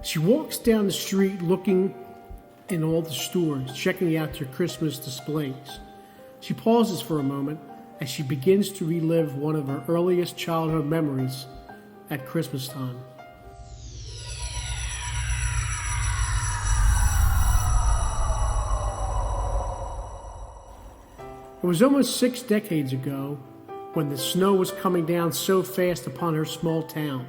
She walks down the street looking in all the stores, checking out their Christmas displays. She pauses for a moment as she begins to relive one of her earliest childhood memories at Christmas time. It was almost 6 decades ago when the snow was coming down so fast upon her small town.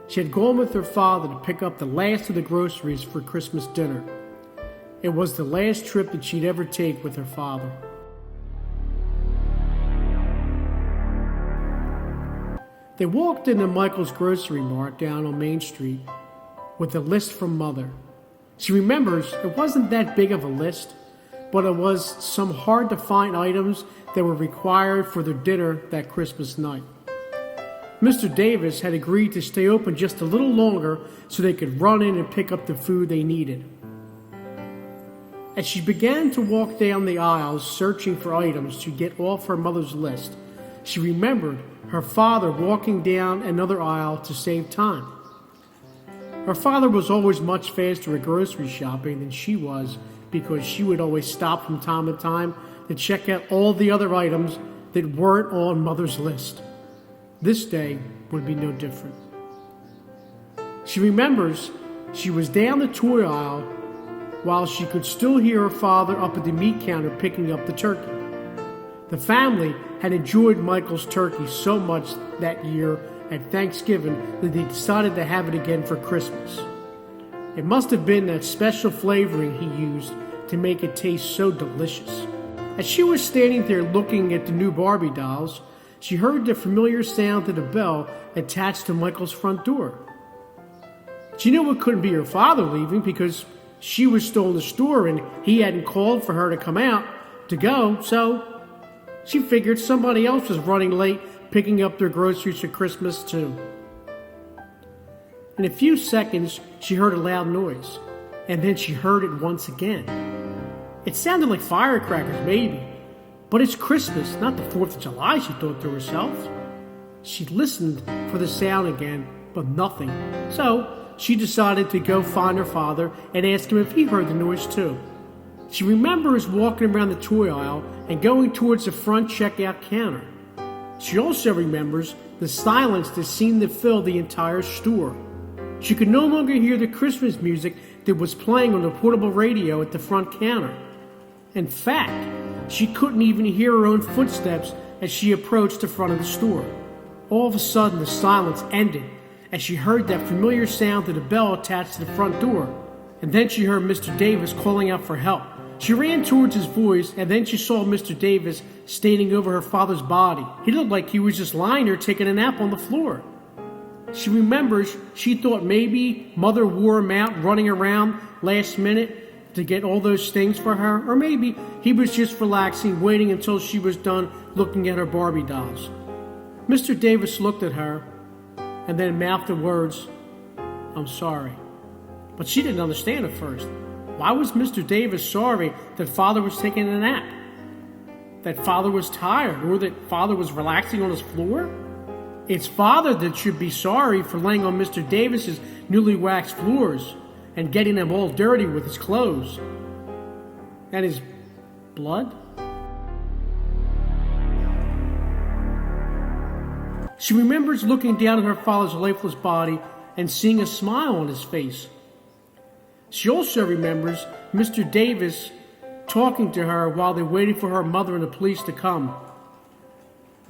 She had gone with her father to pick up the last of the groceries for Christmas dinner. It was the last trip that she'd ever take with her father. They walked into Michael's grocery mart down on Main Street with a list from Mother. She remembers it wasn't that big of a list, but it was some hard-to-find items that were required for their dinner that Christmas night. Mr. Davis had agreed to stay open just a little longer so they could run in and pick up the food they needed. As she began to walk down the aisles searching for items to get off her mother's list, she remembered her father walking down another aisle to save time. Her father was always much faster at grocery shopping than she was because she would always stop from time to time to check out all the other items that weren't on Mother's list. This day would be no different. She remembers she was down the toy aisle while she could still hear her father up at the meat counter picking up the turkey. The family had enjoyed Michael's turkey so much that year at Thanksgiving that they decided to have it again for Christmas. It must have been that special flavoring he used to make it taste so delicious. As she was standing there looking at the new Barbie dolls, she heard the familiar sound of the bell attached to Michael's front door. She knew it couldn't be her father leaving because she was still in the store and he hadn't called for her to come out to go, so she figured somebody else was running late picking up their groceries for Christmas too. In a few seconds, she heard a loud noise, and then she heard it once again. It sounded like firecrackers, maybe, but it's Christmas, not the 4th of July, she thought to herself. She listened for the sound again, but nothing. So she decided to go find her father and ask him if he heard the noise too. She remembers walking around the toy aisle and going towards the front checkout counter. She also remembers the silence that seemed to fill the entire store. She could no longer hear the Christmas music that was playing on the portable radio at the front counter. In fact, she couldn't even hear her own footsteps as she approached the front of the store. All of a sudden, the silence ended as she heard that familiar sound of the bell attached to the front door. And then she heard Mr. Davis calling out for help. She ran towards his voice, and then she saw Mr. Davis standing over her father's body. He looked like he was just lying there taking a nap on the floor. She remembers she thought maybe Mother wore him out running around last minute to get all those things for her, or maybe he was just relaxing, waiting until she was done looking at her Barbie dolls. Mr. Davis looked at her and then mouthed the words, "I'm sorry." But she didn't understand at first. Why was Mr. Davis sorry that Father was taking a nap? That Father was tired, or that Father was relaxing on his floor? It's Father that should be sorry for laying on Mr. Davis's newly waxed floors and getting them all dirty with his clothes. And his blood? She remembers looking down at her father's lifeless body and seeing a smile on his face. She also remembers Mr. Davis talking to her while they waited for her mother and the police to come.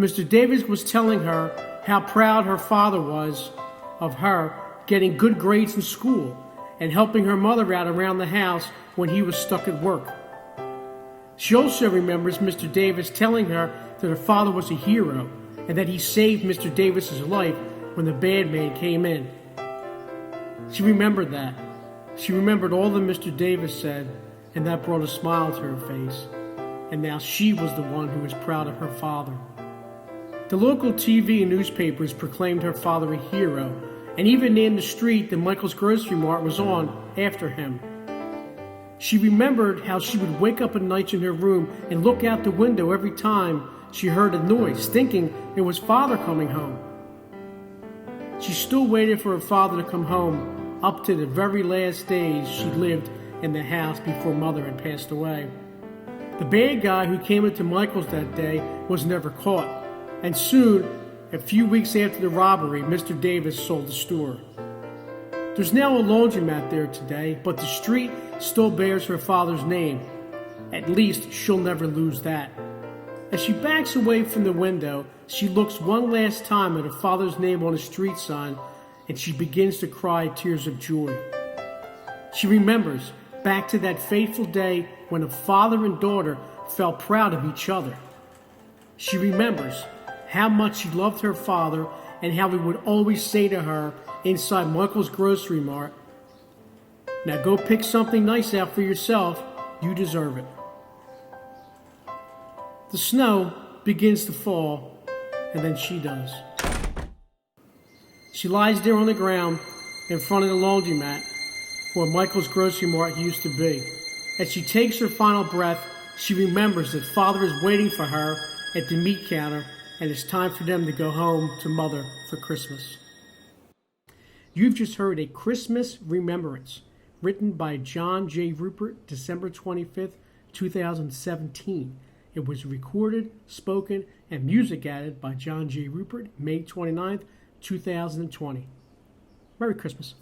Mr. Davis was telling her how proud her father was of her getting good grades in school and helping her mother out around the house when he was stuck at work. She also remembers Mr. Davis telling her that her father was a hero and that he saved Mr. Davis's life when the bad man came in. She remembered that. She remembered all that Mr. Davis said, and that brought a smile to her face. And now she was the one who was proud of her father. The local TV and newspapers proclaimed her father a hero, and even named the street that Michael's Grocery Mart was on after him. She remembered how she would wake up at night in her room and look out the window every time she heard a noise, thinking it was Father coming home. She still waited for her father to come home up to the very last days she lived in the house before Mother had passed away. The bad guy who came into Michael's that day was never caught, and soon, a few weeks after the robbery, Mr. Davis sold the store. There's now a laundromat there today, but the street still bears her father's name. At least she'll never lose that. As she backs away from the window, she looks one last time at her father's name on a street sign, and she begins to cry tears of joy. She remembers back to that fateful day when a father and daughter felt proud of each other. She remembers how much she loved her father and how he would always say to her inside Michael's grocery mart, "Now go pick something nice out for yourself. You deserve it." The snow begins to fall, and then she does. She lies there on the ground in front of the laundromat where Michael's grocery mart used to be. As she takes her final breath, she remembers that Father is waiting for her at the meat counter, and it's time for them to go home to Mother for Christmas. You've just heard a Christmas Remembrance, written by John J. Ruppert, December 25th, 2017. It was recorded, spoken, and music added by John J. Ruppert, May 29th, 2020. Merry Christmas.